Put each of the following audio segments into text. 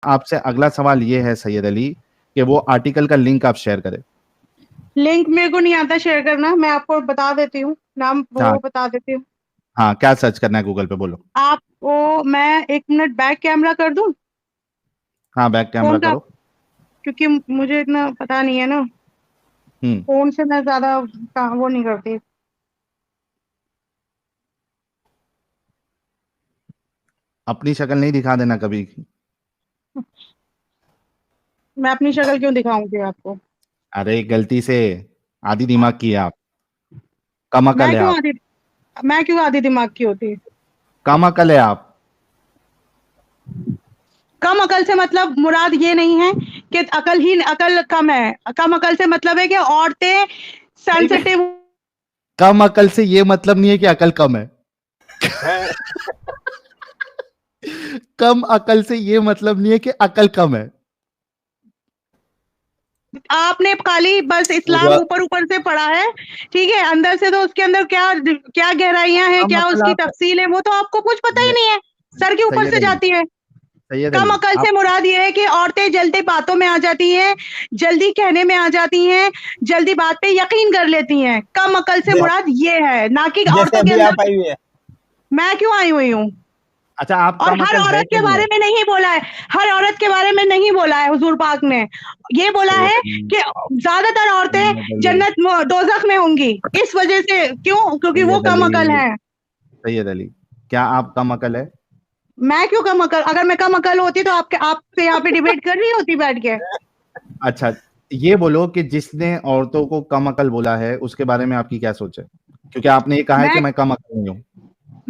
आपसे अगला सवाल ये है सैयद अली कि वो आर्टिकल का लिंक आप शेयर करें। लिंक मेरे को नहीं आता शेयर करना, मैं आपको बता देती हूँ, नाम हाँ वो बता देती हूँ। हाँ, क्या सर्च करना है गूगल पे बोलो। आपको मैं 1 मिनट बैक कैमरा कर दूं हाँ, बैक कैमरा फोन का, करो। क्योंकि मुझे इतना पता नहीं है ना, हम्म। फोन से मैं ज्यादा वो नहीं करती। अपनी शक्ल नहीं दिखा देना कभी। मैं अपनी शक्ल क्यों दिखाऊंगी आपको? अरे गलती से, आधी दिमाग की है आप, कम अकल मैं है क्यों आप, आधी मैं क्यों आधी दिमाग की होती? कम अकल है आप। कम अकल से मतलब मुराद ये नहीं है कि अकल कम है। कम अकल से मतलब है कि औरतें नहीं नहीं, सेंसिटिव। कम अकल से ये मतलब नहीं है कि अकल कम है। कम अकल से ये मतलब नहीं है कि अकल कम है। आपने खाली बस इस्लाम पूरा ऊपर ऊपर से पढ़ा है, ठीक है, अंदर से तो उसके अंदर क्या क्या गहराइयां हैं, कम क्या अकल उसकी आप। तफसील है, वो तो आपको कुछ पता ही नहीं है, सर के ऊपर सैयद से अली, जाती है। सैयद कम अली अकल आप। से मुराद ये है कि औरतें जल्दी बातों में आ जाती हैं, जल्दी कहने में आ जाती हैं, जल्दी बात पे यकीन कर लेती हैं। कम अकल से मुराद ये है, ना कि जैसे औरतों के अभी आप अंदर। आई हुई है। मैं क्यों आई हुई हूँ? अच्छा, आप और कम हर अकल है औरत कि के नहीं बारे है? में नहीं बोला है, हर औरत के बारे में नहीं बोला है हुजूर पाक ने। ये बोला सैयद है अली, कि ज्यादातर औरतें सैयद अली, जन्नत दोजख में होंगी। इस वजह से क्यों? क्योंकि वो सैयद कम अली, अकल है। सैयद अली, क्या आप कम अकल है? मैं क्यों कम अकल? अगर मैं कम अकल होती तो आपसे यहाँ पे डिबेट कर रही होती बैठ के। अच्छा, ये बोलो कि जिसने औरतों को कम अकल बोला है उसके बारे में आपकी क्या सोच है, क्योंकि आपने ये कहा है कि मैं मैं कम अकल नहीं हूँ।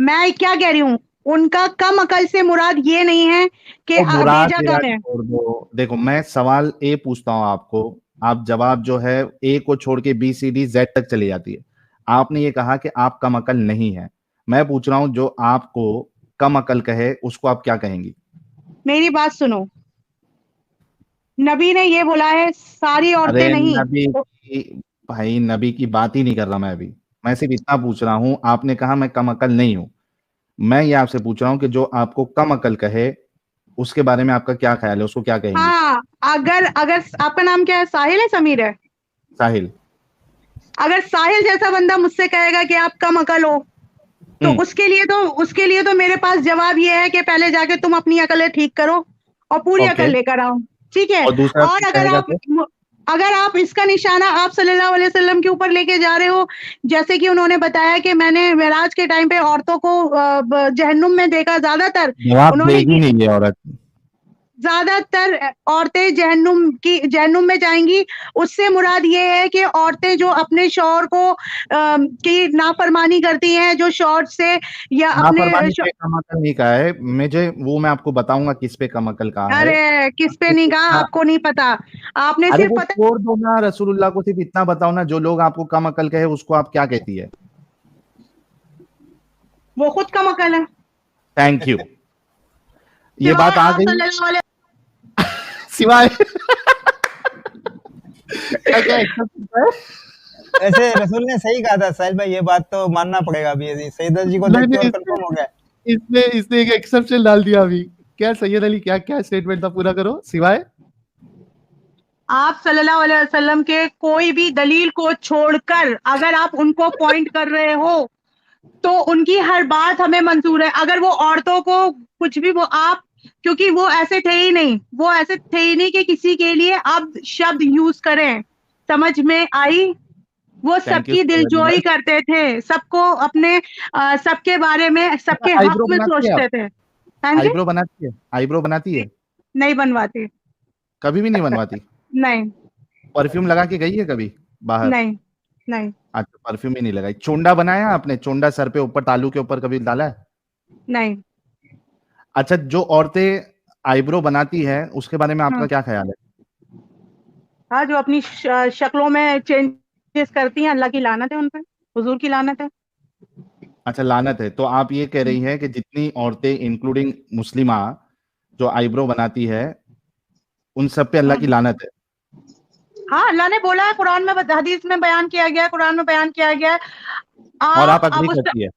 मैं क्या कह रही हूँ, उनका कम अकल से मुराद ये नहीं है कि तो मुराद भेजा मेरा कम है। छोड़ दो, देखो मैं सवाल ए पूछता हूँ आपको, आप जवाब जो है ए को छोड़ के बी सी डी जेड तक चली जाती है। आपने ये कहा कि आप कम अकल नहीं है। मैं पूछ रहा हूँ जो आपको कम अकल कहे उसको आप क्या कहेंगी? मेरी बात सुनो, नबी ने ये बोला है, सारी औरतें अरे नहीं। नबी की, भाई नबी की बात ही नहीं कर रहा मैं अभी। मैं सिर्फ इतना पूछ रहा हूँ, आपने कहा मैं कम अकल नहीं हूं। मैं ये आपसे पूछ रहा हूँ कि जो आपको कम अकल कहे उसके बारे में आपका क्या ख्याल है, उसको क्या कहेंगी? हाँ, अगर अगर आपका नाम क्या है? साहिल है, समीर है? साहिल। अगर साहिल जैसा बंदा मुझसे कहेगा कि आप कम अकल हो, तो हम्म। उसके लिए तो मेरे पास जवाब ये है कि पहले जाके तुम अपनी अकलें ठीक करो और पूरी ओके। अकल लेकर आओ। ठीक है? और दूसरा और कोई कहेगा तो? अगर आप इसका निशाना आप सल्लल्लाहु अलैहि वसल्लम के ऊपर लेके जा रहे हो, जैसे कि उन्होंने बताया कि मैंने मेराज के टाइम पे औरतों को जहन्नुम में देखा, जवाब उन्होंने देगी नहीं ये औरत। ज्यादातर औरतें जहन्नुम में जाएंगी। उससे मुराद ये है कि औरतें जो अपने शौहर को की नाफरमानी करती हैं, जो शौहर से या अपने नाफरमानी पे कम अकल नहीं कहा है मुझे, वो मैं आपको बताऊंगा किस पे कम अकल कहा है। अरे किस पे सिर्फ नहीं कहा? इतना, आपको नहीं पता, आपने अरे सिर्फ वो पता। छोड़ दो ना, रसूलुल्लाह को सिर्फ इतना बताओ ना, जो लोग आपको कम अकल कहे उसको आप क्या कहती है? वो खुद कम अकल है। Thank you. ये सिवाय बात आ आप गई। सल्लल्लाहु अलैहि। सिवाय क्या क्या एक्सेप्ट है? वैसे रसूल ने सही कहा था साहिल भाई, ये बात तो मानना पड़ेगा अभी, सईदा जी को नहीं देख के नहीं, और इसने कंफर्म हो गया। इसने इसने एक एक्सेप्शन डाल दिया अभी। क्या सैयद अली, क्या क्या स्टेटमेंट था, पूरा करो। सिवाय आप सल्लल्लाहु अलैहि वसल्लम के कोई भी दलील को छोड़कर अगर आप उनको पॉइंट कर रहे हो, तो उनकी हर बात हमें मंजूर है। अगर वो औरतों को कुछ भी वो आप, क्योंकि वो ऐसे थे ही नहीं, वो ऐसे थे ही नहीं कि किसी के लिए अब शब्द यूज करें। समझ में आई? वो थैंक यू सबकी सैयद अली दिलजोई भाई। करते थे, सबको अपने सबके बारे में, सबके हक आईब्रो में बनाती है आप? सोचते थे। हाँ जी। आईब्रो बनाती है? आईब्रो बनाती है? नहीं बनवाती। कभी भी नहीं बनवाती? नहीं। परफ्यूम लगा के गई है कभी बाहर? नहीं। नहीं। अच्छा, परफ्यूम ही नहीं लगाई। चोंडा बनाया आपने? चोंडा सर पे ऊपर तालू के ऊपर कभी डाला है? नहीं। अच्छा, जो औरतें आईब्रो बनाती है उसके बारे में आपका हाँ। क्या ख्याल है? हाँ, जो अपनी शक्लों में चेंजेस करती हैं, अल्लाह की लानत है उन पे, हुजूर की लानत है। अच्छा, लानत है। तो आप ये कह रही हैं कि जितनी औरतें इंक्लूडिंग मुस्लिमा जो आईब्रो बनाती है उन सब पे अल्लाह हाँ। की लानत है? हाँ, अल्लाह ने बोला है, कुरान में हदीस में बयान किया गया है, कुरान में बयान किया गया है। और आप आप अग्री उस करती है?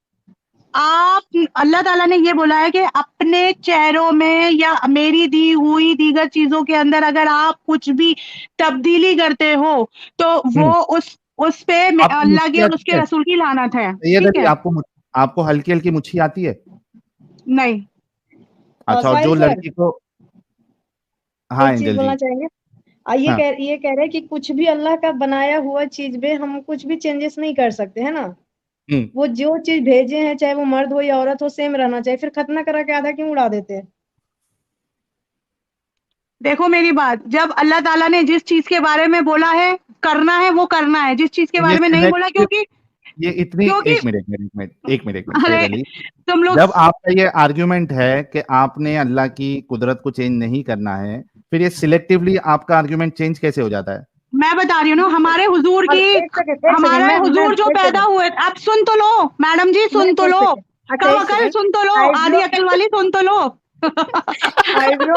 आप अल्लाह ताला ने ये बोला है कि अपने चेहरों में या मेरी दी हुई दीगर चीजों के अंदर अगर आप कुछ भी तब्दीली करते हो तो वो उस पे आपको अल्लाह मुच्छी की और आती उसके है? रसूल की लानत है। सैयद ठीक अली, है? आपको हल्की हल्की मुच्छी आती है? नहीं। अच्छा, और साहिल जो सर, लड़की को, हाँ एक चीज एंजल बोलना जी, चाहेंगे। हाँ ये कह रहे हैं कि कुछ भी अल्लाह का बनाया हुआ चीज में हम कुछ भी चेंजेस नहीं कर सकते, है ना। हम्म, वो जो चीज भेजे हैं, चाहे वो मर्द हो या औरत हो, सेम रहना चाहिए। फिर खतना करा के आधा क्यों उड़ा देते हैं? देखो मेरी बात, जब अल्लाह ताला ने जिस चीज के बारे में बोला है करना है वो करना है, जिस चीज के तो ये बारे में नहीं बोला सिलेक्टिव, क्योंकि ये इतनी, क्योंकि एक मिनट सैयद अरे अली, तुम लोग, जब आपका ये आर्ग्यूमेंट है कि आपने अल्लाह की कुदरत को चेंज नहीं करना है, फिर ये सिलेक्टिवली आपका आर्ग्यूमेंट चेंज कैसे हो जाता है? मैं बता रही हूँ ना, हमारे हुजूर अब की, एक सेकंड हमारे मैं हुजूर जो एक पैदा सेकंड हुए, अब सुन तो लो मैडम जी, सुन तो एक लो, सेकंड अच्छा, कम एक अकल सेकंड। सुन तो लो, आईब्रो आधी अकल वाली सुन तो लो। आईब्रो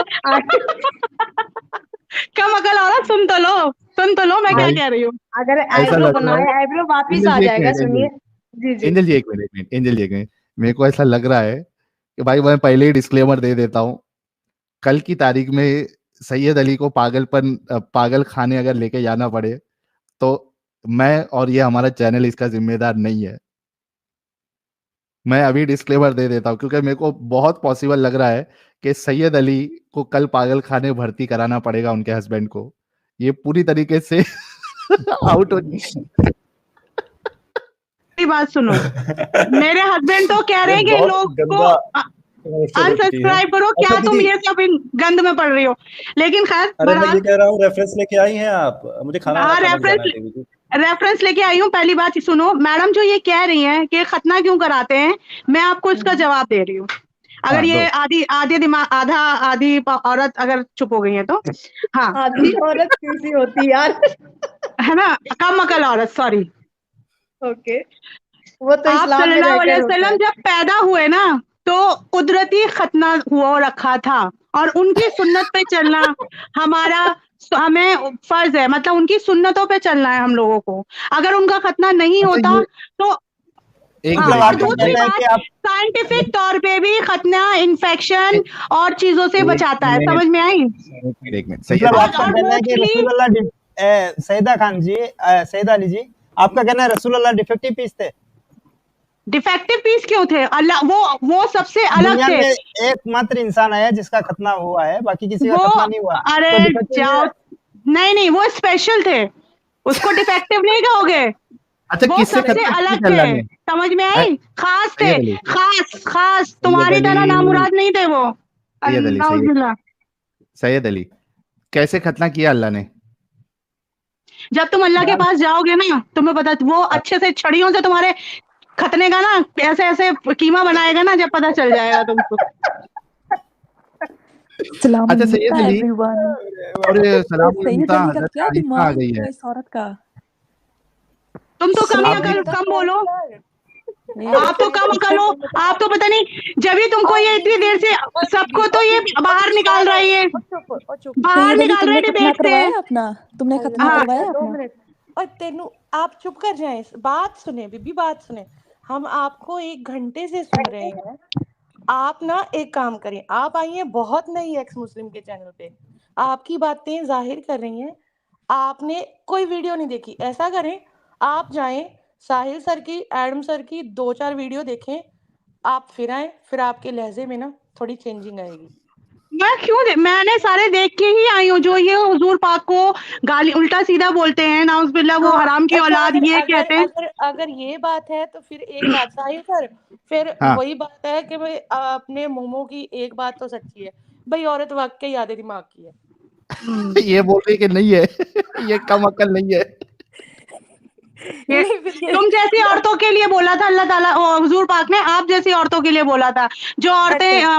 कम अकल औरत सुन तो लो, सुन तो लो मैं क्या भाई कह रही हूँ। अगर ऐसा आईब्रो लग रहा है, बनाए, आईब्रो वापिस एंजल आ जी एक जाएगा, मिनट, सुनिए। जी जी। एंजल जी एक मिनट, एंजल जी एक मिनट, मेरे को ऐसा लग रहा है कि भाई मैं पहले ही डिस्क्लेमर दे देता हूँ, कल की तारीख में सैयद अली को पागल खाने अगर लेके जाना पड़े तो मैं और ये हमारा चैनल इसका जिम्मेदार नहीं है। मैं अभी डिस्क्लेमर दे देता हूँ क्योंकि मेरे को बहुत पॉसिबल लग रहा है कि सैयद अली को कल पागल खाने भर्ती कराना पड़ेगा उनके हस्बैंड को। ये पूरी तरीके से आउट हो। मेरी बात सुनो, मेरे हस्बैंड तो कह रहे हैं कि बहुत लोग को गंदा कमर्शियल होती है। अनसब्सक्राइब करो, अच्छा क्या तुम दीदी, ये सब इन गंद में पड़ रही हो। लेकिन खैर अरे मैं ये बहरहाल, कह रहा हूँ, रेफरेंस लेके आई हैं आप? मुझे खाना हाँ खाने जाना है देवी जी। रेफरेंस लेके आई हूँ। पहली बात सुनो, मैडम जो ये कह रही हैं कि खतना क्यों कराते हैं, मैं आपको इसका जवाब दे रही हूँ। अगर हाँ, ये दो। आधी आधी दिमाग आधा आधी औरत अगर चुप हो गई है तो, हाँ आधी औरत कैसी होती है यार? है ना, कम अकल औरत, सॉरी। ओके, वो तो आप इस्लाम में सल्लल्लाहु अलैहि रहकर होता है। वसल्लम जब पैदा हुए ना तो कुदरती खतना हुआ रखा था, और उनकी सुन्नत पे चलना हमारा, हमें फर्ज है, मतलब उनकी सुन्नतों पे चलना है हम लोगों को। अगर उनका खतना नहीं अच्छा, होता ये तो, एक हाँ, मतलब मिनट और आपका एंजल दूसरी जी, कहना है बात, कि आप साइंटिफिक तौर पे भी खतना इन्फेक्शन और चीजों से एक बचाता है, मिनट समझ में आई? एक मिनट सैयद मतलब अली, आपका और कहना है कि मोस्टली रसूलुल्लाह सैयदा खान जी, सैयदा अली जी, आपका कहना है रसूलुल्लाह डिफेक्टिव पीस थे? डिफेक्टिव पीस क्यों थे? अल्लाह वो सबसे अलग दुनिया थे। में एकमात्र इंसान आया जिसका खतना हुआ है, बाकी किसी का वो, खतना नहीं हुआ, अरे तो डिफेक्टिव नहीं जाओ, है? नहीं वो स्पेशल थे, उसको डिफेक्टिव नहीं कहोगे, अच्छा वो किससे सबसे खतना किया अलग था थे, अल्लाह ने? समझ में अ, आई? खास थे, सैयद अली, खास सैयद तुम्हारी अली, तरह नामुराद नहीं थे वो। सैयद अली, नाउजुबिल्लाह। सैयद अली, कैसे खतना किया अल्लाह ने? जब तुम अल्लाह के पास जाओगे ना, तुम्हें पता, वो अच्छे से छड़ियों से तुम्हारे खतने का ना ऐसे ऐसे कीमा बनाएगा ना, जब पता चल जाएगा तुमको। अच्छा सैयद अली, एवरीवन। और सलाम सैयद अली का हजरत क्या आलिशा आ दिमाग गई है है। इस औरत का। तुम तो कम ही आप भी अकल, कम बोलो, नहीं, आप तो कम अकल हो, आप तो पता नहीं, जब ही तुमको ये इतनी देर से सबको तो ये बाहर निकाल रही है, बाहर सैयद अली निकाल तुमने रही खतना डिबेट से। करवाया अपना, तुमने खतना हाँ, करवाया 2 अपना। मिनट और तेनू आप चुप कर जाएं, बात सुने बीबी, बात सुने। हम आपको 1 घंटे से सुन रहे हैं। आप ना एक काम करें, आप आई हैं बहुत नई एक्स मुस्लिम के चैनल पे, आपकी बातें जाहिर कर रही हैं, आपने कोई वीडियो नहीं देखी। ऐसा करें, आप जाएं साहिल सर की, एडम सर की 2-4 वीडियो देखें, आप फिर आए, फिर आपके लहजे में ना थोड़ी चेंजिंग आएगी। मैंने सारे देख के ही आई हूँ, जो ये हुजूर पाक को गाली उल्टा सीधा बोलते हैं, नाउजुबिल्लाह, वो हराम की अच्छा, औलाद अगर ये अगर कहते हैं। अगर अगर ये बात है तो फिर एक बात साहिल सर, फिर हाँ, वही बात है कि भाई अपने मोमो की एक बात तो सच्ची है भाई, औरत वाकई आधे दिमाग की है। ये बोल रही कि नहीं है। ये कम अकल नहीं है। ये नहीं फिर ये तुम जैसी औरतों के लिए बोला था अल्लाह ताला, हुजूर पाक ने आप जैसी औरतों के लिए बोला था, जो औरतें अच्छा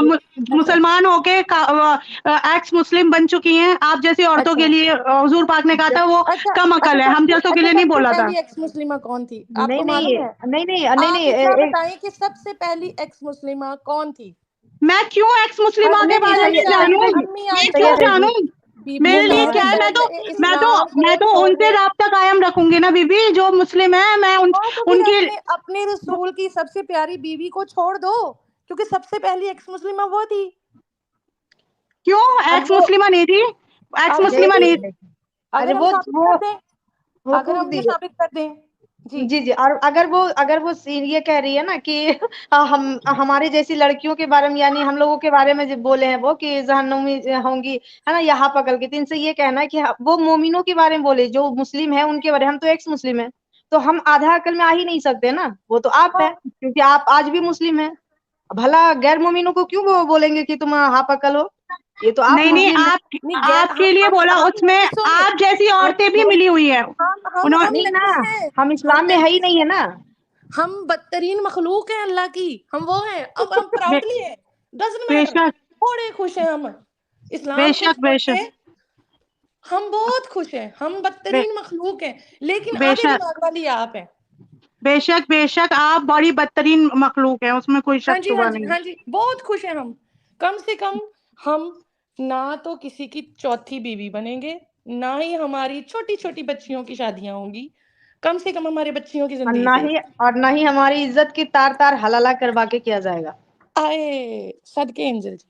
मुसलमान होके एक्स मुस्लिम बन चुकी हैं, आप जैसी औरतों के अच्छा लिए हुजूर पाक ने कहा था वो अच्छा कम अच्छा अकल है, हम जैसों के लिए नहीं सबसे बोला था। पहली एक्स मुस्लिमा कौन थी नहीं आपको नहीं मालूम है? नहीं नहीं नहीं आप नहीं इतना बताएं कि सबसे पहली एक्स मुस्लिमा कौन थी? मैं क्यों एक्स मुस्लिमा के नहीं बारे में सबसे जानूं, आखिर सैयद अम्मी मैं आयशा, क्यों अली जी, जानूं? मेरे लिए क्या है, मैं तो उनसे राब्ता कायम रखूंगी ना बीबी, जो मुस्लिम है। मैं उनकी अपने रसूल की सबसे प्यारी बीवी को छोड़ दो, क्योंकि सबसे पहली एक्स मुस्लिमा वो थी। क्यों एक्स मुस्लिमा नहीं थी? एक्स मुस्लिमा नहीं। अरे वो अगर हम साबित कर दें जी। और अगर वो ये कह रही है ना कि हम हमारी जैसी लड़कियों के बारे में, यानी हम लोगों के बारे में जो बोले हैं वो कि जहन्नुम में होंगी, है ना, यहाँ पकड़ के, तो इनसे ये कहना है कि वो मोमिनों के बारे में बोले, जो मुस्लिम है उनके बारे में। हम तो एक्स मुस्लिम है, तो हम आधा अकल में आ ही नहीं सकते ना। वो तो आप है, क्योंकि आप आज भी मुस्लिम है। भला गैर मोमिनों को क्यों वो बोलेंगे कि तुम हाफ अकल हो? ये तो आप नहीं, आपके लिए बोला, उसमें आप जैसी औरतें भी मिली हुई है। हम इस्लाम में है ही नहीं है ना। हम बदतरीन मखलूक है अल्लाह की, हम वो हैं। अब हम प्राउडली है, डजंट मैटर, बड़े खुश हैं हम इस्लाम के। हम बहुत खुश हैं, हम बदतरीन मखलूक हैं, लेकिन आधे दिमाग वाली आप हैं। बेशक आप बड़ी बदतरीन मखलूक है, उसमें कोई शक शुबा नहीं। हाँ जी, बहुत खुश हैं हम। कम से कम हम ना तो किसी की चौथी बीवी बनेंगे, ना ही हमारी छोटी छोटी बच्चियों की शादियां होंगी। कम से कम हमारे बच्चियों की जिंदगी ना ही हमारी इज्जत की तार तार हलाला करवा के किया जाएगा। आए सदके एंजल जी।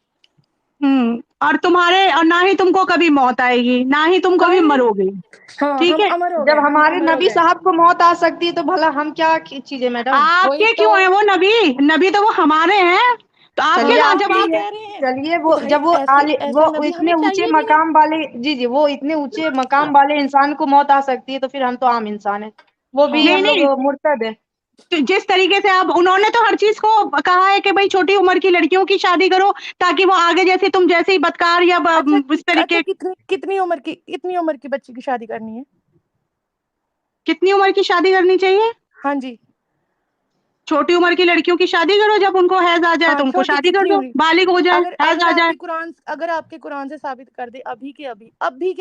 और ना ही तुमको कभी मौत आएगी, ना ही तुम कभी मरोगे। ठीक है, जब हमारे नबी साहब को मौत आ सकती है तो भला हम क्या चीजें मैडम? आपके क्यों है वो नबी तो वो हमारे हैं, तो आपके चलिए वो जब वो इतने ऊंचे मकाम वाले, जी वो इतने ऊंचे मकाम वाले इंसान को मौत आ सकती है, तो फिर हम तो आम इंसान है, वो भी हम लोग मुर्तद है। तो जिस तरीके से उन्होंने तो हर चीज को कहा है कि भाई छोटी उम्र की लड़कियों की शादी करो, ताकि वो आगे जैसे तुम जैसे ही बदकार या इस तरीके। कितनी उम्र की बच्ची की शादी करनी है? कितनी उम्र की शादी करनी चाहिए? हाँ जी, छोटी उम्र की लड़कियों की शादी करो, जब उनको हैज आ जाए तो उनको शादी कर दो, बालिग हो जाए, हैज आ जाए। अगर आपके कुरान से साबित कर दे अभी के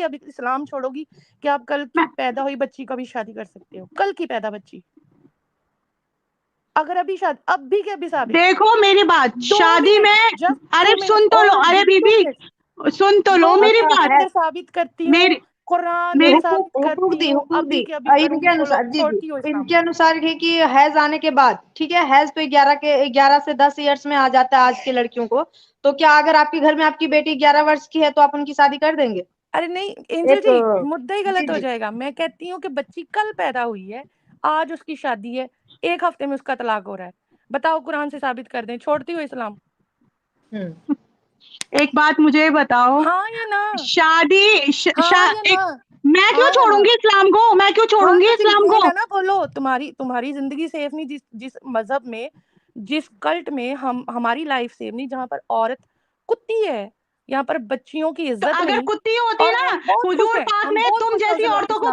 अभी इस्लाम छोड़ोगी कि आप कल की पैदा हुई बच्ची का भी शादी कर सकते हो? कल की पैदा बच्ची अगर अभी के अभी साबित। देखो मेरी बात, शादी में, अरे सुन तो लो, अरे बीबी सुन तो लो मेरी बात। साबित करती हूँ, कुरान में साबित करती हूँ, इनके अनुसार इनके अनुसार है कि हैज आने के बाद, ठीक है, हैज तो 11 से 10 इयर्स में आ जाता है आज के लड़कियों को, तो क्या अगर आपके घर में आपकी बेटी 11 वर्ष की है तो आप उनकी शादी कर देंगे? अरे नहीं एंजल जी, मुद्दा ही गलत हो जाएगा। मैं कहती हूँ कि बच्ची कल पैदा हुई है, आज उसकी शादी है, 1 हफ्ते में उसका तलाक हो रहा है। बताओ, कुरान से साबित कर दें, छोड़ती हो इस्लाम? एक बात मुझे बताओ, हाँ या ना? मैं क्यों छोड़ूंगी इस्लाम को? मैं क्यों छोड़ूंगी इस्लाम को? ना बोलो, तुम्हारी जिंदगी सेफ नहीं जिस मजहब में, जिस कल्ट में हमारी लाइफ सेफ नहीं, जहाँ पर औरत कुत्ती है, यहाँ पर बच्चियों की इज्जत तो अगर कुत्ती होती ना हुजूर पाक में तुम जैसी औरतों को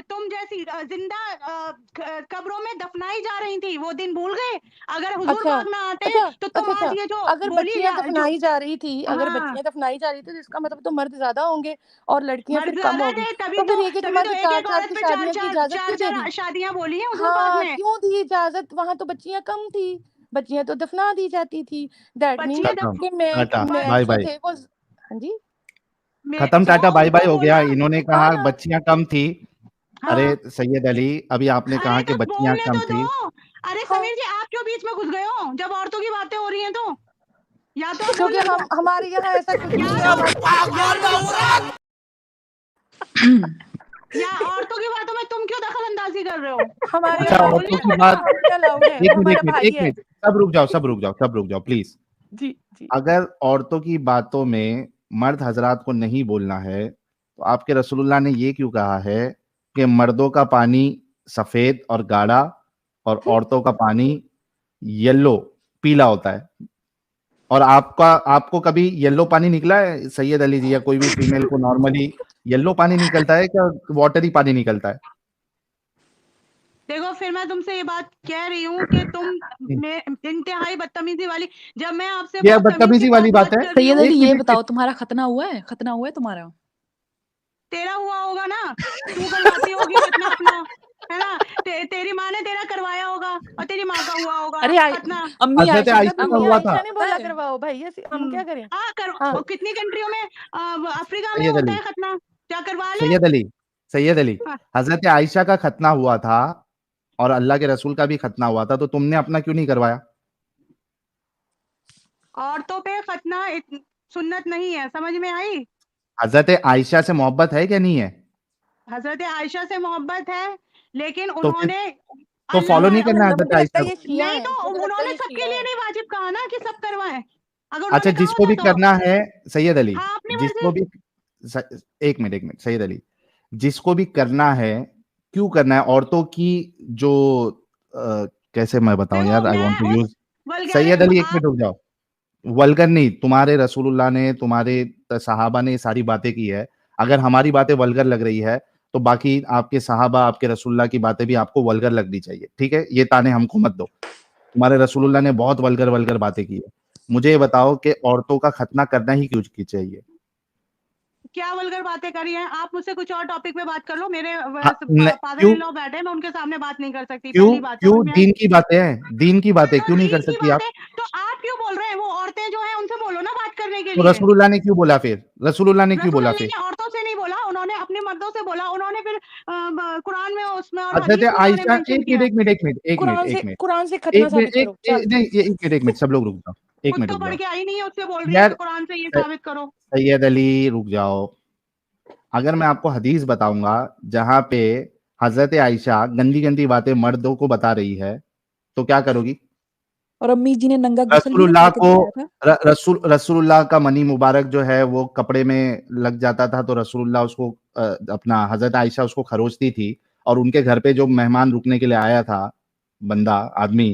तुम जैसी जिंदा कब्रों में दफनाई जा रही थी, वो दिन भूल गए? अगर हुजूर पाक ना आते तो तुम आज ये जो अगर बच्चियां दफनाई जा रही थी, तो इसका मतलब तो मर्द ज्यादा होंगे और लड़कियां फिर कम होंगी। तभी तो शादियां बोली है हुजूर पाक ने। क्यों दी इजाजत? वहां तो बच्चियां कम थी, बच्चियां तो दफना दी जाती थी। दैट मींस कि बाय बाय। हाँ जी, खत्म, टाटा बाय बाय हो गया। इन्होंने कहा बच्चियां कम थी। अरे सैयद अली, अभी आपने कहा कि बच्चियां कम थी। अरे समीर जी, आप क्यों बीच में घुस गए हो जब औरतों की बातें हो रही हैं? तो या तो क्योंकि हमारे यहाँ ऐसा कुछ या औरतों की बातों में तुम क्यों दखल अंदाजी कर रहे हो? हमारे औरतों की बात, एक मिनट, सब रुक जाओ प्लीज। जी। अगर औरतों की बातों में मर्द हजरात को नहीं बोलना है, तो आपके रसूलुल्लाह ने ये क्यों कहा है कि मर्दों का पानी सफेद और गाढ़ा और औरतों का पानी येलो पीला होता है? और आपको कभी येलो पानी निकला है सैयद अली जी, या कोई भी फीमेल को नॉर्मली येलो पानी निकलता है क्या? वाटरी पानी निकलता है? देखो, फिर मैं तुमसे ये बात कह रही हूँ कि तुम इंतहाई बदतमीजी वाली, जब मैं आपसे बदतमीजी वाली बात है। सैयद अली ये बताओ, तुम्हारा खतना हुआ है तुम्हारा? तेरा हुआ होगा ना, तू करवाती होगी खतना अपना। है ना, तेरी माँ ने तेरा करवाया होगा और तेरी माँ का हुआ होगा अरे खतना। अम्मी हजरत आयशा का आयशा तो का अम्मी हुआ था। आयशा ने बोला है। करवाओ भाई, हम क्या करें। हाँ हाँ। कितनी कंट्रियों में अफ्रीका में सैयद होता अली, है खतना, क्या करवा ले। सैयद अली, हाँ। हजरत आयशा का खतना हुआ था और अल्लाह के रसूल का भी खतना हुआ था, तो तुमने अपना क्यों नहीं करवाया? औरतों पे खतना सुन्नत नहीं है, समझ में आई। हजरत आयशा से मोहब्बत है क्या नहीं है? हजरत आयशा से मोहब्बत है, लेकिन तो फिर उन्होंने तो अल्लाह फॉलो के नहीं करना है हजरत मुझे लगता आयशा है को? ये शिया नहीं, है, तो मुझे लगता है उन्होंने ये सबके शिया लिए है। नहीं वाजिब कहा ना कि सब करवाएं, अगर अच्छा, उन्होंने कहा जिसको होता भी तो करना है सैयद अली, हाँ अपनी जिसको मर्जी। भी एक मिनट सैयद अली, जिसको भी करना है क्यों करना है? औरतों की जो कैसे मैं बताऊं देखो यार, आई वांट मैं टू उस यूज। सैयद वल्गैरिज्म अली, एक आप मिनट रुक जाओ। वल्गर नहीं, तुम्हारे रसूलुल्लाह ने, तुम्हारे सहाबा ने ये सारी बातें की है। अगर हमारी बातें वल्गर लग रही है तो बाकी आपके सहाबा, आपके रसूलुल्लाह की बातें भी आपको वल्गर लगनी चाहिए, ठीक है? ये ताने हमको मत दो। तुम्हारे रसूलुल्लाह ने बहुत वल्गर वल्गर बातें की है। मुझे ये बताओ कि औरतों का खतना करना ही क्यों की चाहिए? क्या वल्गर बातें करी हैं, आप मुझसे कुछ और टॉपिक पे बात कर लो। मेरे फादर क्यों इन लॉ बैठे हैं, मैं उनके सामने बात नहीं कर सकती, क्यों पहली बात क्यों समझ में आई। दीन की बातें हैं, दीन की बातें तो क्यों नहीं कर दीन की सकती बात आप? है, तो आप क्यों बोल रहे हैं, वो औरतें जो हैं उनसे बोलो ना बात करने के तो लिए। रसूलुल्लाह ने क्यों बोला फिर? रसूलुल्लाह ने क्यों बोला रसूलुल्लाह फिर? ने औरतों से नहीं बोला, उन्होंने अपने मर्दों से बोला, उन्होंने फिर कुरान में उसमें और हजरत हदीस में उन्होंने आयशा, मेंशन एक मिनट किया। एक मिनट एक मिनट एक मिनट एक मिनट कुरान से खतना एक साबित मिनट करो, चल। नहीं, ये एक मिनट, सब लोग रुक जाओ, एक खुद मिनट तो रुक पढ़ जाओ। के आई नहीं है, उससे बोल रही है यार कि कुरान से ये साबित करो। सैयद अली, रुक जाओ। अगर मैं आपको हदीस बताऊंगा जहां पे हजरत आयशा गंदी गंदी बातें मर्दों को बता रही है, तो क्या करोगी? और अम्मी जी ने नंगा गुस्ल भी रसूलुल्लाह करके को दिखाया था। रसूलुल्लाह का मनी मुबारक जो है वो कपड़े में लग जाता था, तो रसूलुल्लाह उसको अपना हजरत आयशा उसको खरोचती थी, और उनके घर पे जो मेहमान रुकने के लिए आया था, बंदा आदमी,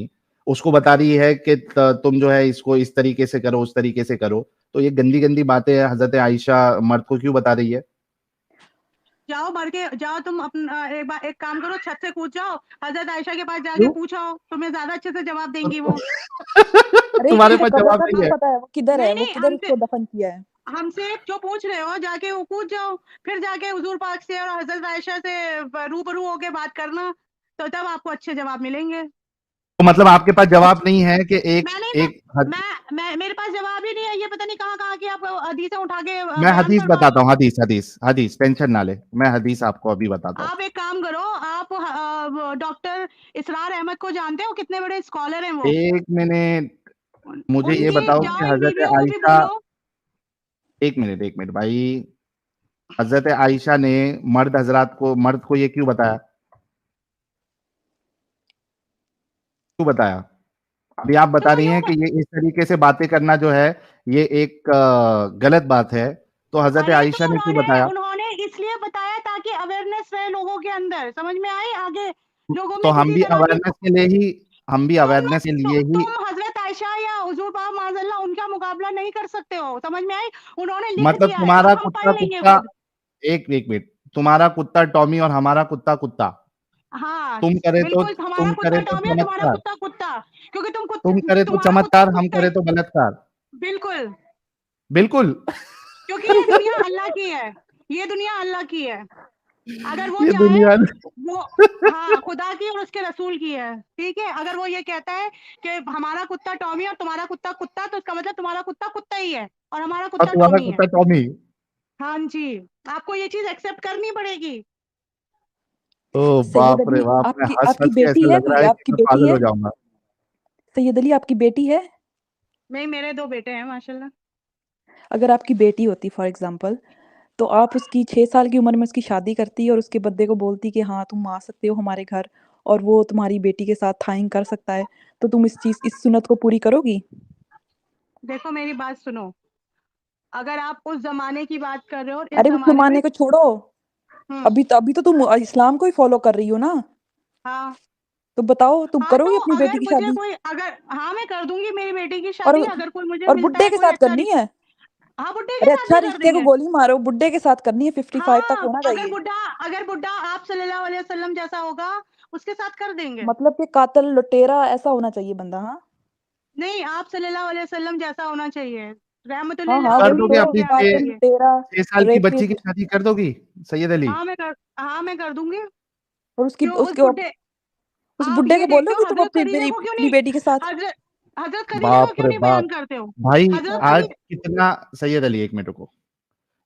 उसको बता रही है कि तुम जो है इसको इस तरीके से करो, उस तरीके से करो। तो ये गंदी गंदी बातें हजरत आयशा मर्द को क्यों बता रही है? जाओ मर के जाओ, तुम अपना एक काम करो, छत से कूद जाओ, हजरत आयशा के पास जाके क्यों? पूछो, तुम्हें ज्यादा अच्छे से जवाब देंगी वो। अरे तुम्हारे मुझे पास कब्र जवाब का नहीं नाम है? पता है, वो किधर है, नहीं वो नहीं, किधर उसको दफन किया है। हमसे जो पूछ रहे हो जाके वो पूछ जाओ, फिर जाके हुजूर पाक से और हजरत आयशा से रूबरू होके बात करना, तो तब आपको अच्छे जवाब मिलेंगे। तो मतलब आपके पास जवाब नहीं है कि एक मैं नहीं एक मैं मेरे पास जवाब ही नहीं है, ये पता नहीं कहाँ कहाँ की आप हदीसें उठा के मैं बयान हदीस करवा बताता रहे हो। हूँ, हदीस हदीस हदीस, टेंशन ना ले, मैं हदीस आपको अभी बताता हूँ। आप एक काम करो, आप डॉक्टर इसरार अहमद को जानते हो, कितने बड़े स्कॉलर हैं वो। एक मिनट, मुझे ये उनकी बताओ जाओ कि इन हजरत बीवियों को भी आयशा, बोलो। एक मिनट भाई, हजरत आयशा ने मर्द को ये क्यों बताया? क्यों बताया? अभी आप तो बता वो रही यूं हैं कि ये इस तरीके से बातें करना जो है ये एक गलत बात है, तो हजरत अरे आयशा तो ने क्यों उन्होंने बताया? उन्होंने इसलिए बताया ताकि अवेयरनेस रहे लोगों के अंदर, समझ में आई, आगे लोगों तो में किसी तरह की हम भी अवेयरनेस के लिए ही। तुम हजरत आयशा या हुजूर पाक माज़अल्लाह उनका मुकाबला नहीं कर सकते हो, समझ में आई। उन्होंने लिख मतलब दिया है, तुम्हारा अब हम कुत्ता पढ़ लेंगे कुत्ता, खुद। एक मिनट, तुम्हारा कुत्ता टॉमी और हमारा कुत्ता कुत्ता, हाँ बिल्कुल, हमारा तुम करे कुत्ता तो टॉमी और तुम्हारा चमत्कार, कुत्ता कुत्ता, क्योंकि तुम करे तो तुम्हारा कुत्ता चमत्कार, हम कुत्ता है। करे तो बलात्कार। बिल्कुल, बिल्कुल। क्योंकि ये दुनिया अल्लाह की है, ये दुनिया अल्लाह की है, अगर वो ये चाहे दुनिया वो, हाँ खुदा की और उसके रसूल की है, ठीक है। अगर वो ये कहता है कि हमारा कुत्ता टॉमी और तुम्हारा कुत्ता कुत्ता, तो इसका मतलब तुम्हारा कुत्ता कुत्ता ही है और हमारा और कुत्ता तुम्हारा टॉमी है। कुत्ता टॉमी। हाँ जी, आपको ये चीज एक्सेप्ट करनी पड़ेगी। ओ सैयद बाप रे अली, बाप, मैं आपकी हंस आपकी हंस के बेटी ऐसे है लग कोई, रहा है कि आपकी मैं बेटी पागल है? हो जाऊंगा। सैयद अली, आपकी बेटी है? नहीं, मेरे 2 बेटे हैं माशाल्लाह। अगर आपकी बेटी होती फॉर एग्जाम्पल, तो आप उसकी 6 साल की उम्र में उसकी शादी करती और उसके बर्थडे को बोलती कि हाँ तुम आ सकते हो हमारे घर, और वो तुम्हारी बेटी के साथ थाइंग कर सकता है, तो तुम इस सुन्नत को पूरी करोगी? देखो मेरी बात सुनो, अगर आप उस जमाने की बात कर रहे हो और इस अरे उस जमाने में, जमाने को छोड़ो, अभी तो तुम इस्लाम को ही फॉलो कर रही हो ना, हाँ तो बताओ तुम हाँ, करोगी तो अपनी बेटी अगर की मुझे शादी? कोई अगर हाँ मैं कर दूंगी मेरी बेटी की और शादी, अगर कोई मुझे और मिलता बुड्ढे है के कोई साथ अच्छा करनी है? हाँ बुड्ढे के अरे साथ अच्छा भी कर रिश्ते को देंगे। गोली मारो, बुड्ढे के साथ करनी है, 55 तक हाँ होना चाहिए। अगर बुड्ढा आप सल्लल्लाहु अलैहि वसल्लम जैसा होगा, उसके साथ कर देंगे। मतलब कि कातल लुटेरा ऐसा होना चाहिए बंदा, हाँ? नहीं, आप सल्लल्लाहु अलैहि वसल्लम जैसा होना चाहिए, रहमतुल हाँ लिल हाँ कर वही दोगे आलमीन तो, अपनी होके आना कातिल चाहिए। लुटेरा 6 साल की बच्ची की रेपिस्ट। शादी कर दोगी सैयद अली? हाँ मैं कर दूंगी। और उसकी क्यों उस उसके बुढ़े उस आप बुड्ढे ये को देखते बोलो हो कि तुम हजरत अपनी खदीजा मेरी को क्यों अपनी नहीं बेटी के साथ हजरत हजरत खदीजा को बाप क्यों रे नहीं बाप बयान करते हो? भाई, हजरत आज खदीजा कितना, सैयद अली एक मिनट को,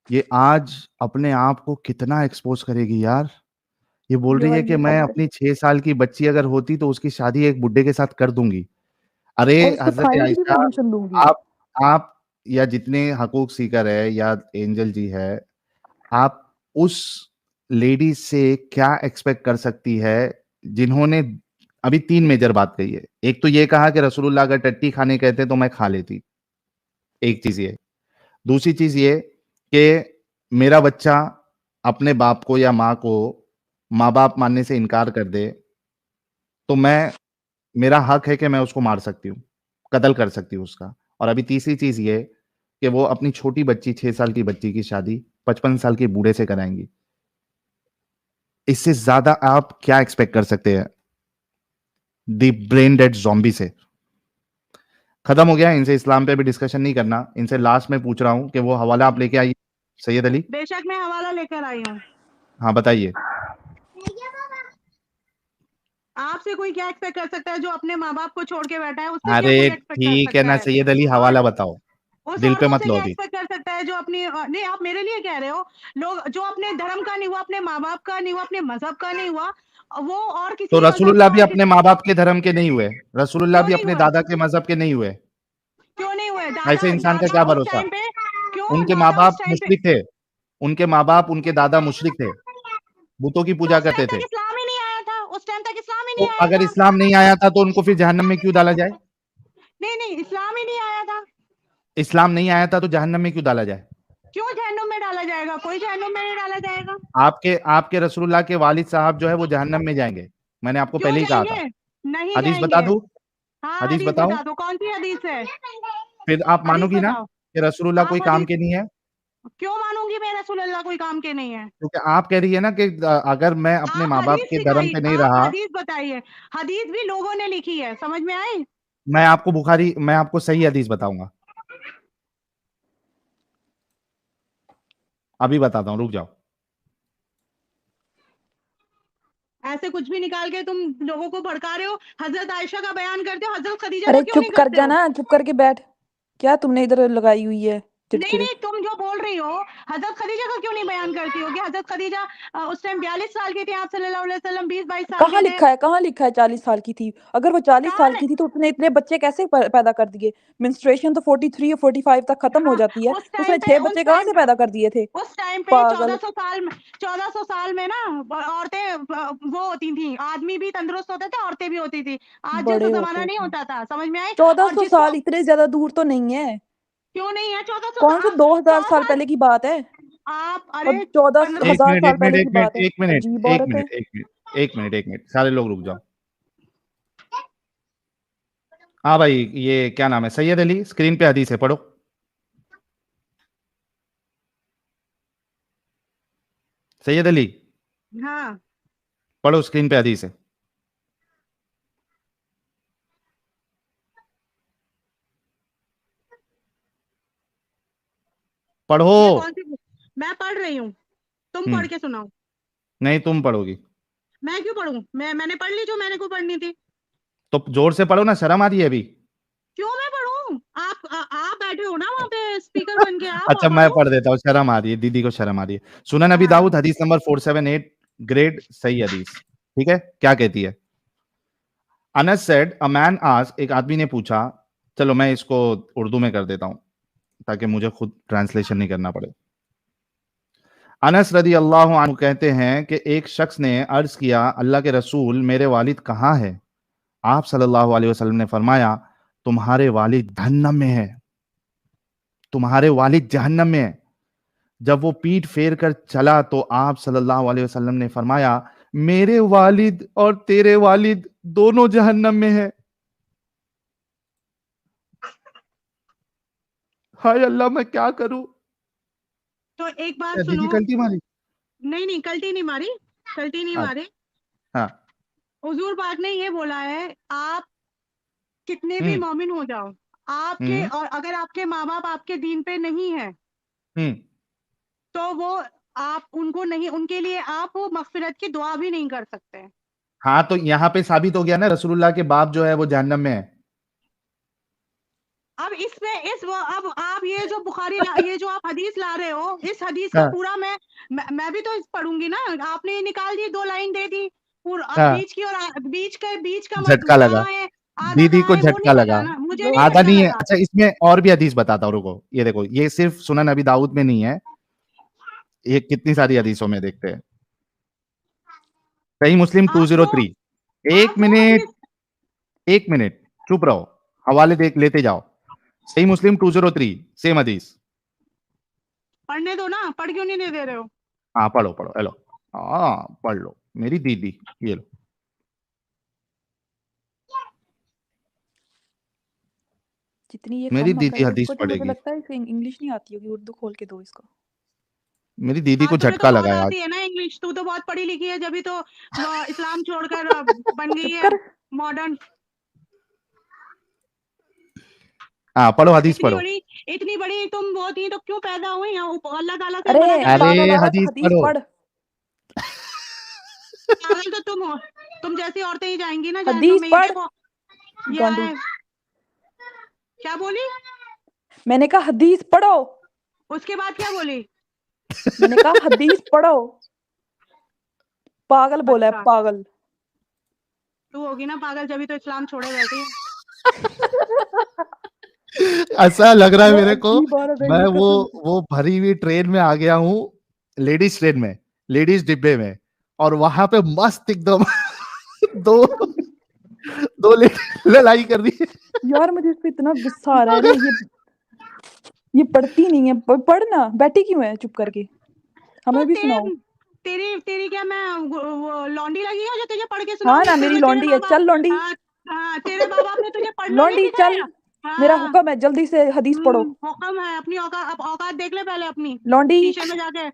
ये आज अपने आप को कितना एक्सपोज करेगी यार। ये बोल रही है यार कि ये मैं हद है। अपनी 6 साल की बच्ची अगर होती तो उसकी शादी एक बुड्ढे के साथ कर दूंगी। अरे और उसको हजरत खाने की भी आयशा, परमिशन दूंगी। आप या जितने हकूक सीकर है या एंजल जी है, आप उस लेडी से क्या एक्सपेक्ट कर सकती है जिन्होंने अभी 3 मेजर बात कही है। एक तो ये कहा कि रसूलुल्लाह अगर टट्टी खाने कहते तो मैं खा लेती, एक चीज ये। दूसरी चीज ये कि मेरा बच्चा अपने बाप को या माँ को माँ बाप मानने से इनकार कर दे तो मेरा हक है कि मैं उसको मार सकती हूँ, कत्ल कर सकती हूँ उसका। और अभी तीसरी चीज ये कि वो अपनी छोटी बच्ची 6 साल की बच्ची की शादी 55 साल के बूढ़े से कराएंगी। इससे ज्यादा आप क्या एक्सपेक्ट कर सकते हैं द ब्रेन डेड ज़ॉम्बी से? खत्म हो गया, इनसे इस्लाम पे भी डिस्कशन नहीं करना। इनसे लास्ट में पूछ रहा हूं कि वो हवाला आप लेके आइए सैयद अली। बेशक मैं हवाला लेकर आई हूँ। हाँ बताइए। आपसे कोई क्या एक्सपेक्ट कर सकता है? जो अपने माँ बाप को छोड़ के बैठा है उससे क्या अरे कोई एक्सपेक्ट कर ठीक है सकता ना है? सैयद अली, और हवाला बताओ, उस दिल पे औरतों मत से लो क्या अभी। एक्सपेक्ट कर सकता है जो अपनी नहीं, आप मेरे लिए कह रहे हो, लोग जो अपने धर्म का नहीं हुआ, अपने माँ बाप का नहीं हुआ, अपने मजहब का नहीं हुआ, वो और तो किसी मजहब रसूलुल्लाह का भी और अपने माँ बाप के धर्म के नहीं हुए, रसूलुल्लाह क्यों भी नहीं अपने हुए? दादा के मजहब के नहीं हुए। क्यों नहीं हुए? दादा ऐसे इंसान का दादा क्या उस भरोसा? टाइम पे क्यों उनके माँ दादा उस बाप टाइम पे मुशरिक थे, उनके माँ बाप उनके दादा मुशरिक थे, बुतों की तो पूजा उस टाइम करते थे। तक इस्लाम ही नहीं आया था, उस टाइम तक इस्लाम ही तो नहीं आया अगर था। इस्लाम नहीं आया था तो उनको फिर जहन्नम में क्यों डाला जाए? नहीं नहीं, इस्लाम ही नहीं आया था। इस्लाम नहीं आया था तो जहन्नम में क्यों डाला जाए? क्यों जहन्नुम में डाला जाएगा? कोई जहन्नुम में नहीं डाला जाएगा। आपके आपके रसूलुल्लाह के वालिद साहब जो है वो जहन्नम में जाएंगे, मैंने आपको क्यों पहले ही कहा था। जाएंगे? नहीं हदीस बता जाएंगे। दूं? हाँ हदीस हदीस बताऊं? बता दो, कौन सी हदीस है? फिर आप हदीस मानोगी ना बताओ। कि रसूलुल्लाह आप कोई काम हदीस के नहीं है? क्यों मानूंगी? मैं रसूलुल्लाह कोई काम के नहीं है। क्योंकि आप कह रही है ना कि अगर मैं अपने आप माँ बाप हदीस के धर्म सिखाइए, पे नहीं आप रहा। हदीस बताइए। हदीस भी लोगों ने लिखी है, समझ में आई? मैं आपको सही हदीस बताऊंगा, अभी बताता हूँ, रुक जाओ। ऐसे कुछ भी निकाल के तुम लोगों को भड़का रहे हो। हजरत आयशा का बयान करते हो, हजरत खदीजा का अरे क्यों चुप नहीं कर करते जा हो? ना, चुप करके बैठ। क्या तुमने इधर लगाई हुई है नहीं चिड़चिड़े? नहीं, तुम जो बोल रही हो हजरत खदीजा का क्यों नहीं बयान करती हो कि हजरत खदीजा उस टाइम 42 साल की थी, आप सल्लल्लाहु अलैहि वसल्लम 20-22 साल कहाँ के थे। लिखा है, कहाँ लिखा है 40 साल की थी? अगर वो 40 कहाँ साल की थी तो उसने इतने बच्चे कैसे पैदा कर दिए? मेंस्ट्रुएशन तो 43 या 45 तक खत्म हो हाँ, जाती है। उस टाइम उसने पे 6 बच्चे कहाँ से पैदा कर दिए थे? उस टाइम पे पागल। 1400 साल में 1400 साल में ना औरतें वो होती थी, आदमी भी तंदुरुस्त होते थे, औरतें भी होती थी। आज जैसा बड़े जमाना होते नहीं थे। होता था, समझ में आई? और 1400 जिसको साल इतने ज्यादा दूर तो नहीं है। क्यों नहीं है 1400 कौन सा साल? 2000 100 साल साल पहले की बात है? आप और अरे 14,000 साल एक मिनट पहले एक की मिनट बात है। एक मिनट अजीब एक औरत है। मिनट एक मिनट एक मिनट एक मिनट, सारे लोग रुक जाओ। हाँ भाई, ये क्या नाम है, सैयद अली, स्क्रीन पे हदीस है, पढ़ो। सैयद अली, हाँ पढ़ो, स्क्रीन पे हदीस है, पढ़ो। ये कौन सी? मैं पढ़ रही हूँ, तुम पढ़ हम्म, के सुनाओ। नहीं तुम पढ़ोगी। मैं क्यों पढ़ूं? मैंने पढ़ ली जो मैंने को पढ़नी थी। तो जोर से पढ़ो ना, शर्म आ रही है अभी। क्यों मैं पढ़ूं? आप बैठे हो ना वहाँ पे स्पीकर बन के, आप अच्छा मैं पढ़ो। पढ़ देता हूँ, शर्म आ रही है, दीदी को शर्म आ रही है। सुनन नबी हाँ दाऊद हदीस नंबर 478, ग्रेड सही हदीस। ठीक है, क्या कहती है? अनस सेड अ मैन आज, एक आदमी ने पूछा, चलो मैं इसको उर्दू में कर देता हूं ताकि मुझे खुद ट्रांसलेशन नहीं करना पड़े। अनस रदी अल्लाह अन्हु कहते हैं कि एक शख्स ने अर्ज किया, अल्लाह के रसूल, मेरे वालिद कहाँ है? आप सल्लल्लाहु अलैहि वसल्लम ने फरमाया, तुम्हारे वालिद जहन्नम में है, तुम्हारे वालिद जहन्नम में है। जब वो पीठ फेर कर चला तो आप सल्लल्लाहु अलैहि वसल्लम ने फरमाया, मेरे वालिद और तेरे वालिद दोनों जहन्नम में है। हाय अल्लाह, मैं क्या करूं? तो एक बात क्या सुनो। दीदी कल्टी मारी? नहीं नहीं, कल्टी नहीं मारी, कल्टी नहीं मारी। हाँ। हुजूर पाक ने ये बोला है, आप कितने भी हम्म मोमिन हो जाओ, आपके हम्म और अगर आपके माँ बाप आपके दीन पे नहीं है हम्म तो वो आप उनको नहीं, उनके लिए आप मगफिरत की दुआ भी नहीं कर सकते। हाँ, तो यहाँ पे साबित हो गया ना रसूलुल्लाह के बाप जो है वो जहन्नम में है। अब इसमें अब आप ये जो ये जो आप हदीस ला रहे हो, इस हदीस का हाँ, पूरा मैं भी तो पढ़ूंगी ना। आपने ये निकाल दी, 2 लाइन दे दी पूरा, अब हाँ, बीच की और बीच का झटका लगा, कहाँ है, आधा दीदी कहाँ को है, वो झटका नहीं लगा, पता ना, मुझे दो नहीं आधा झटका नहीं है। लगा। अच्छा, इसमें और भी हदीस बताता हूँ, रुको, ये देखो, ये सिर्फ सुनन अबी दाऊद में नहीं है, ये कितनी सारी हदीसों में देखते हैं। सही मुस्लिम आपको 203। एक आपको मिनट, अपने एक मिनट, चुप रहो, हवाले देख लेते जाओ। सही मुस्लिम 203, सेम हदीस। पढ़ने दो ना, पढ़ क्यों नहीं दे रहे हो? हाँ, पढ़ो पढ़ो, हेलो, हाँ पढ़ लो मेरी दीदी, ये लो। जितनी ये मेरी खामखा दीदी ये हदीस इसको, तो मुझे पढ़ेगी, लगता है इसे इंग्लिश नहीं आती होगी, उर्दू खोल के दो इसको। मेरी दीदी हाँ, को तुम्हें तो झटका बहुत लगा आज। आती है ना इंग्लिश, तू तो बहुत पढ़ी लिखी है, जब भी तो इस्लाम छोड़कर बन गई चुप है कर। मॉडर्न। हाँ, पढ़ो, हदीस पढ़ो। इतनी बड़ी तुम वो थी तो क्यों पैदा हुई? अल्लाह ताला से अरे मना कर अरे पागल औरत, हदीस हदीस पढ़ो। पढ़। पागल तो तुम हो, तुम जैसी औरतें ही जाएंगी ना जहन्नुम हदीस में। ये पढ़ देखो, ये गांडू। है, क्या बोली? मैंने कहा हदीस पढ़ो। उसके बाद क्या बोली? मैंने कहा हदीस पढ़ो। पागल बोला है, अच्छा, पागल। तू होगी ना पागल, जब भी तो इस्लाम छोड़े बैठी है। ऐसा लग रहा है मेरे को, अजीब औरत है मैं ये, कसम से। वो भरी हुई ट्रेन में आ गया हूँ, लेडीज ट्रेन में, लेडीज डिब्बे में, और वहां पे मस्त एकदम दो दो लेडी लड़ाई कर रही है। यार मुझे इस पे इतना गुस्सा आ रहा है ना, ये पढ़ती नहीं है। पढ़ना, बैठी क्यों है चुप करके? हमें तो भी सुनाओ। तेरी तेरी क्या मैं वो लौंडी लगी हूँ जो तुझे पढ़ के हाँ सुनाऊं? ना, मेरी तेरे लौंडी है, माँ चल लौंडी। बाप, हाँ, तेरे माँ बाप ने तुझे पढ़ना नहीं लौंडी चल, सिखाया? मेरा हाँ, हुक्म है, जल्दी से हदीस पढ़ो। हुक्म है। अपनी औकात देख ले पहले अपनी, लौंडी, शीशे में जाके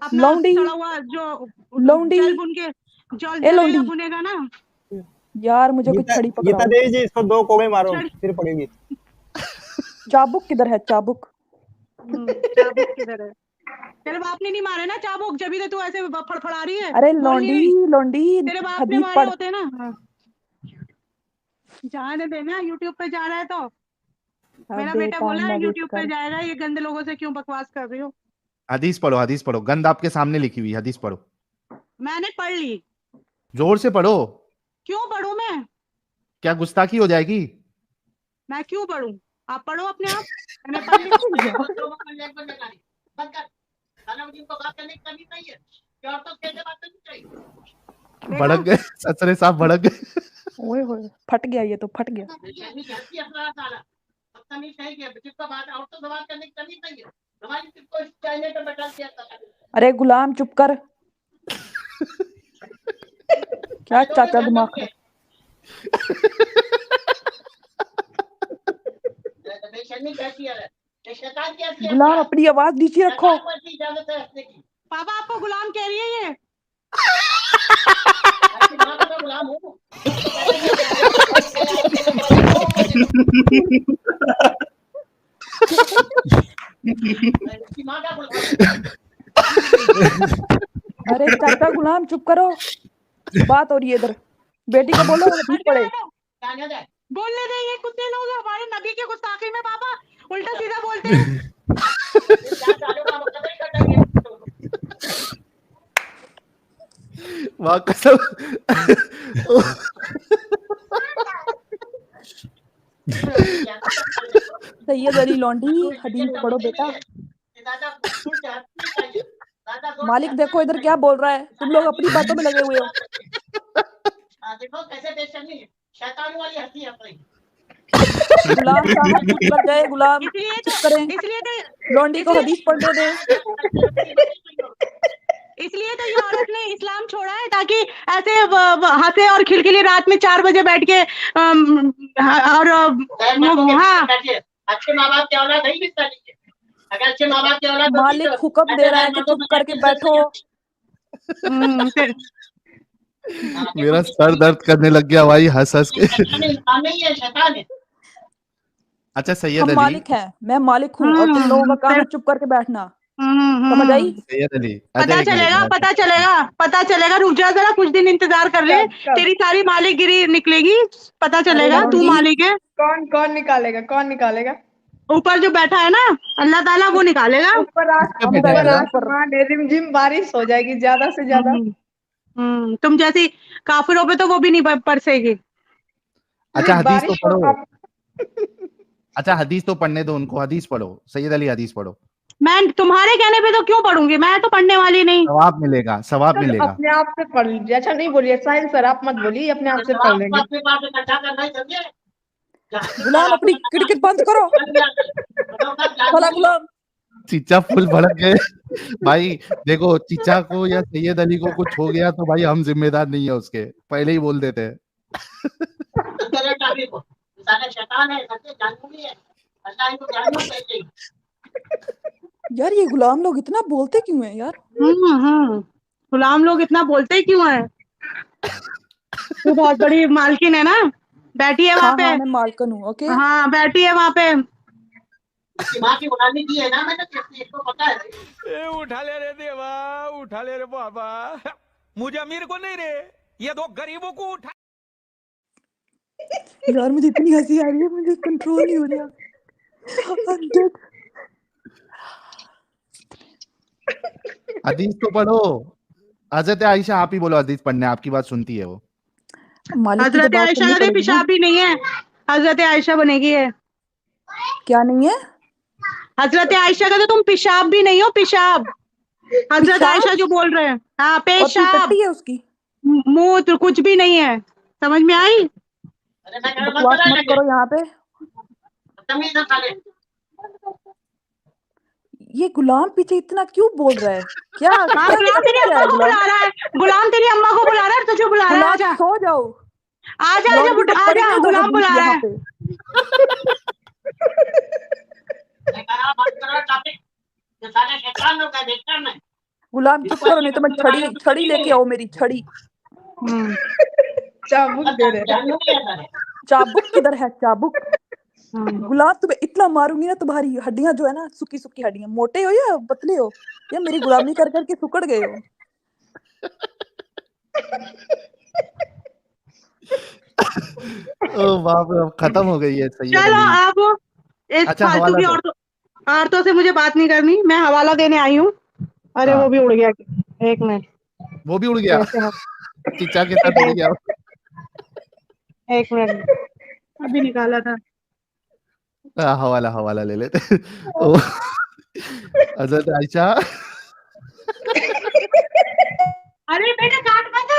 अपना लौंडी, सड़ा हुआ जो लौंडी, जल बुन के जो ए जलेगा लौंडी। बुनेगा ना। यार मुझे कोई छड़ी गीता पकड़ाओ। देवी जी, इसको 2 कोड़े मारो, छड़ी। फिर पड़ेगी। चाबुक किधर है? चाबुक। चाबुक किधर है? तेरे बाप ने नहीं मारे ना चाबुक, जब भी तो तू ऐसे फड़फड़ा रही है, अरे बोल नहीं लौंडी, रही। लौंडी, तेरे बाप ने हदीस मारे पढ़। होते ना। जाने देना, यूट्यूब पे जा रहा है तो। मेरा बेटा बोला है यूट्यूब पे जाएगा, ये गंदे लोगों से क्यों बकवास कर रही हो? हदीस पढ़ो, हदीस पढ़ो, गंद आपके सामने लिखी हुई, हदीस पढ़ो, मैंने पढ़ ली। जोर से पढ़ो। क्यों पढ़ूं मैं? क्या गुस्ताखी हो जाएगी? मैं क्यों पढ़ूं? आप पढ़ो अपने आप। मैंने पढ़ ली। भड़क गए ससुरे साहब, भड़क गए। ओए होए, फट गया, ये तो फट गया। अरे गुलाम चुप कर। क्या चाचा दिमाग खराब। गुलाम अपनी आवाज नीचे रखो। पापा आपको गुलाम कह रही है ये? अरे चाचा गुलाम चुप करो, बात हो रही है इधर। बेटी को बोलो हदीस पढ़े। बोलने दे, ये कुत्ते लोग हमारे नबी के गुस्ताखी में पापा उल्टा सीधा बोलते हैं। वाह कसम। सैयद अली लौंडी, हदीस पढ़ो बेटा। मालिक देखो इधर क्या बोल रहा है, तुम लोग अपनी बातों में लगे हुए हो। देखो कैसे बेशर्मी है, शैतान वाली हंसी है अपनी। गुलाम साहब चुप कर जाए, गुलाम चुप करें, लौंडी को हदीस पढ़ने दे। इसलिए तो ये औरत ने इस्लाम छोड़ा है, ताकि ऐसे हंसे और खिलखिली रात में 4 बजे बैठ के और हाँ, अच्छे माँ बाप की औलाद नहीं मिलता। अगर अच्छे माँ बाप की औलाद मालिक हुक्म दे रहा है कि चुप करके बैठो। मेरा सर दर्द करने लग गया भाई, हंस हंस के। अच्छा सैयद हम अली, मालिक हैं, मैं मालिक हूँ और तुम लोगों का काम है चुप करके बैठना। समझ आई? सैयद अली, पता अच्छा एक चलेगा, मिनट पता चलेगा, पता चलेगा। रुक जा जरा, कुछ दिन इंतजार कर ले, कब? तेरी सारी मालिकगिरी निकलेगी, पता चलेगा तू होंगी। मालिक है। कौन कौन निकालेगा, कौन निकालेगा? ऊपर जो बैठा है ना अल्लाह ताला, वो निकालेगा। ऊपर किसके बैठे हैं ऊपर अल्लाह? आसमान है, रिमझिम बारिश हो जाएगी ज्यादा से ज्यादा। तुम जैसी काफिरों पे तो वो भी नहीं बरसेगी। अच्छा हदीस तो बारिश पढ़ो। आप अच्छा हदीस तो पढ़ने दो उनको, हदीस पढ़ो सैयद अली, हदीस पढ़ो। मैं तुम्हारे कहने पे तो क्यों पढ़ूंगी, मैं तो पढ़ने वाली नहीं। सवाब मिलेगा, सवाब मिलेगा। अपने आप से पढ़ लीजिए। अच्छा नहीं बोलिए साहिल सर, आप मत बोलिए, अपने आप से पढ़ लेंगे। गुलाम अपनी किटकिट बंद करो। भला गुलाम, चीचा फुल भड़क गए भाई। देखो चीचा को या सैयद अली को कुछ हो गया तो भाई हम जिम्मेदार नहीं है उसके, पहले ही बोल देते हैं। यार ये गुलाम लोग इतना बोलते क्यों हैं यार? गुलाम लोग इतना बोलते क्यों हैं? तू बहुत बड़ी मालकिन है ना, बैठी है वहाँ हाँ पे। हाँ, मैं मालकन हूँ। ओके, हाँ बैठी है वहाँ पे। माँ की उड़ानी की है ना मैंने, इसको पता है। ए उठा ले रे देवा, उठा ले रे बाबा, मुझे अमीर को नहीं रे, ये दो गरीबों को उठा। यार मुझे इतनी हंसी आ रही है, मुझे कंट्रोल नहीं हो रहा। I'm dead. हदीस तो पढ़ो। हजरत आयशा, आप ही बोलो हदीस पढ़ने, आपकी बात सुनती है वो। मालिक की तो हजरत बात आयशा करनी का तो पड़ेगी ना। पेशाब भी नहीं है, हजरत आयशा बनेगी है। क्या नहीं है? हजरत आयशा का तो तुम पेशाब भी नहीं हो, पेशाब। हजरत पेशाब? आयशा जो बोल रहे हैं, हाँ और फिर पेशाब, टट्टी है उसकी। मूत्र कुछ भी नहीं है। समझ में आई? बकवास मत करो यहाँ पे। ये गुलाम पीछे इतना क्यों बोल रहा है? क्या हाँ, क्या गुलाम तेरी क्या अम्मा है को गुलाम? बुला रहा है, गुलाम तेरी अम्मा को बुला रहा है, तुझे बुला रहा है। गुलाम आजा सो जाओ। आजा आजा लॉन्ड्री से पड़ी आजा, नहीं तो गुलाम हदीस बुला रहा यहाँ है। पे। गुलाम चुप करो, नहीं तो मैं छड़ी छड़ी लेके आओ, मेरी छड़ी। चाबुक दे रहे हैं। चाबुक किधर है? चाबुक। गुलाम तुम्हें इतना मारूंगी ना, तुम्हारी हड्डियां जो है ना, सूखी सूखी हड्डियां, मोटे हो या पतले हो, या मेरी गुलामी कर करके सुकड़ गए हो। ओ बाप रे, अब खत्म हो गई है सैयद चलो अली। आप इस अच्छा फालतू हवाला की दो। औरतों से मुझे बात नहीं करनी, मैं हवाला देने आई हूँ। अरे हाँ। वो भी उड़ गया, एक मिनट। वो भी उड़ गया कैसे है? चीचा के साथ उड़ गया। एक मिनट, अभी निकाला था। हवाला हवाला ले लेते। ओ, हजरत आयशा। अरे बेटा काट मत,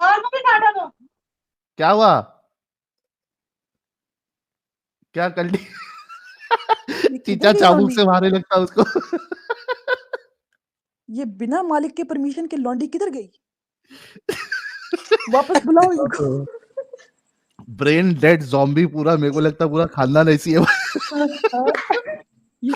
और मुझे काटा दो। क्या हुआ? क्या कर ली? चीचा चाबुक से मारने लगता उसको। ये बिना मालिक के परमिशन के लौंडी किधर गई? वापस बुलाओ इनको। ब्रेन डेड ज़ॉम्बी पूरा, मेरे को लगता है पूरा खानदान ऐसी है।